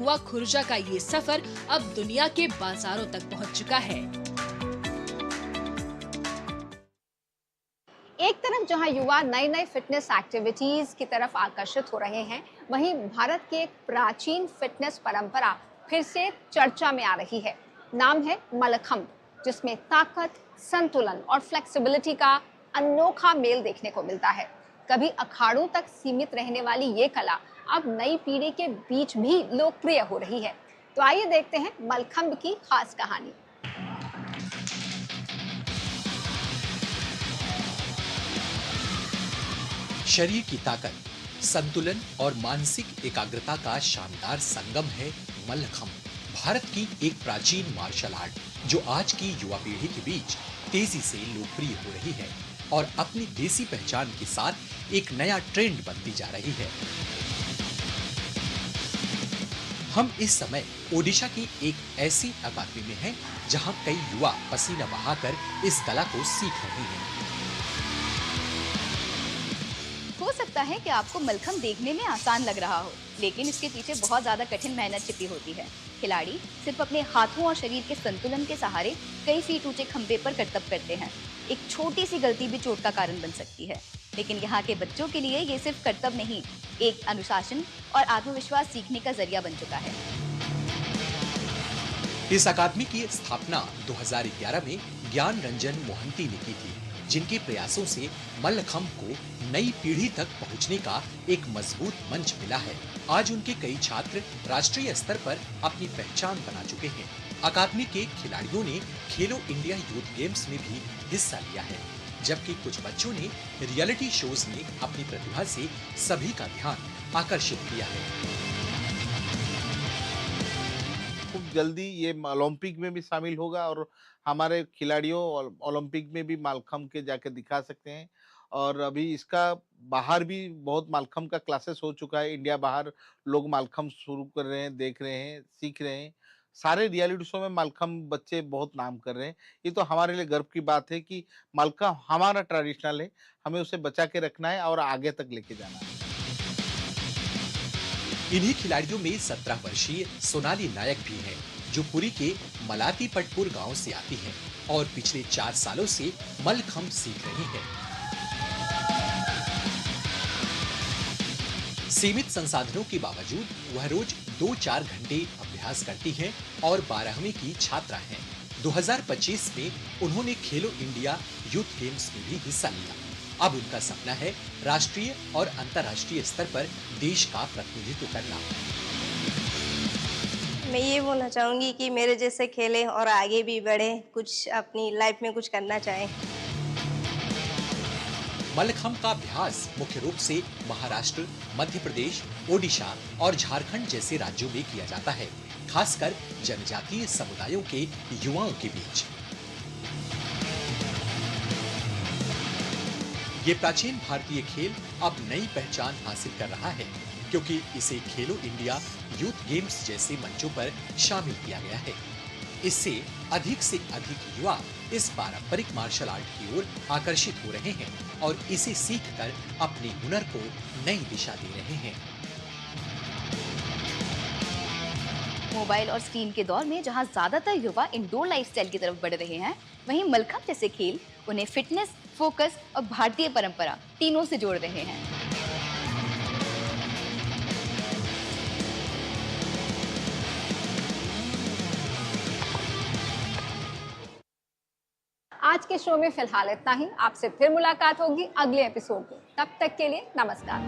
युवा खुर्जा का ये सफर अब दुनिया के बाजारों तक पहुंच चुका है। एक तरफ जहां युवा नई नई फिटनेस एक्टिविटीज की तरफ आकर्षित हो रहे हैं, वहीं भारत की एक प्राचीन फिटनेस परंपरा फिर से चर्चा में आ रही है। नाम है मल्लखंब, जिसमें ताकत, संतुलन और फ्लेक्सिबिलिटी का अनोखा मेल देखने को मिलता है। कभी अखाड़ों तक सीमित रहने वाली ये कला अब नई पीढ़ी के बीच भी लोकप्रिय हो रही है। तो आइए देखते हैं मल्लखंब की खास कहानी। शरीर की ताकत, संतुलन और मानसिक एकाग्रता का शानदार संगम है मल्लखंब। भारत की एक प्राचीन मार्शल आर्ट जो आज की युवा पीढ़ी के बीच तेजी से लोकप्रिय हो रही है और अपनी देसी पहचान के साथ एक नया ट्रेंड बनती जा रही है। हम इस समय ओडिशा की एक ऐसी अकादमी में हैं जहां कई युवा पसीना बहाकर इस कला को सीख रहे हैं। हो सकता है कि आपको मल्लखंब देखने में आसान लग रहा हो, लेकिन इसके पीछे बहुत ज्यादा कठिन मेहनत छिपी होती है। खिलाड़ी सिर्फ अपने हाथों और शरीर के संतुलन के सहारे कई फीट ऊंचे खंभे पर करतब करते हैं। एक छोटी सी गलती भी चोट का कारण बन सकती है, लेकिन यहाँ के बच्चों के लिए ये सिर्फ करतब नहीं, एक अनुशासन और आत्मविश्वास सीखने का जरिया बन चुका है। इस अकादमी की स्थापना 2011 में ज्ञान रंजन मोहंती ने की थी, जिनके प्रयासों से मल्लखंब को नई पीढ़ी तक पहुंचने का एक मजबूत मंच मिला है। आज उनके कई छात्र राष्ट्रीय स्तर पर अपनी पहचान बना चुके हैं। अकादमी के खिलाड़ियों ने खेलो इंडिया यूथ गेम्स में भी हिस्सा लिया है, जबकि कुछ बच्चों ने रियलिटी शोज में अपनी प्रतिभा से सभी का ध्यान आकर्षित किया है। खूब जल्दी ये ओलंपिक में भी शामिल होगा और हमारे खिलाड़ियों ओलंपिक में भी मल्लखंब के जाके दिखा सकते हैं। और अभी इसका बाहर भी बहुत मल्लखंब का क्लासेस हो चुका है। इंडिया बाहर लोग मल्लखंब शुरू कर रहे हैं, देख रहे हैं, सीख रहे हैं। सारे रियलिटी शो में मल्लखंब बच्चे बहुत नाम कर रहे हैं। ये तो हमारे लिए गर्व की बात है कि मल्लखंब हमारा ट्रेडिशनल है, हमें उसे बचा के रखना है और आगे तक लेके जाना है। इन्हीं खिलाड़ियों में 17 वर्षीय सोनाली नायक भी हैं, जो पुरी के मलातीपटपुर गांव से आती हैं और पिछले 4 सालों से मल्लखंब सीख रही हैं। सीमित संसाधनों के बावजूद वह रोज 2-4 घंटे अभ्यास करती हैं और 12वीं की छात्रा हैं। 2025 में उन्होंने खेलो इंडिया यूथ गेम्स में भी हिस्सा लिया। अब उनका सपना है राष्ट्रीय और अंतर्राष्ट्रीय स्तर पर देश का प्रतिनिधित्व करना। मैं ये बोलना चाहूँगी कि मेरे जैसे खेलें और आगे भी बढ़े, कुछ अपनी लाइफ में कुछ करना चाहें। मल्लखंब का अभ्यास मुख्य रूप से महाराष्ट्र, मध्य प्रदेश, ओडिशा और झारखंड जैसे राज्यों में किया जाता है, खासकर जनजातीय समुदायों के युवाओं के बीच। ये प्राचीन भारतीय खेल अब नई पहचान हासिल कर रहा है, क्योंकि इसे खेलो इंडिया यूथ गेम्स जैसे मंचों पर शामिल किया गया है। इससे से अधिक युवा इस पारंपरिक मार्शल आर्ट की ओर आकर्षित हो रहे हैं और इसे सीखकर अपने हुनर को नई दिशा दे रहे हैं। मोबाइल और स्क्रीन के दौर में जहां ज्यादातर युवा इंडोर लाइफस्टाइल की तरफ बढ़ रहे हैं, वहीं मल्लखंब जैसे खेल उन्हें फिटनेस, फोकस और भारतीय परंपरा तीनों से जोड़ रहे हैं। आज के शो में फिलहाल इतना ही। आपसे फिर मुलाकात होगी अगले एपिसोड में। तब तक के लिए नमस्कार।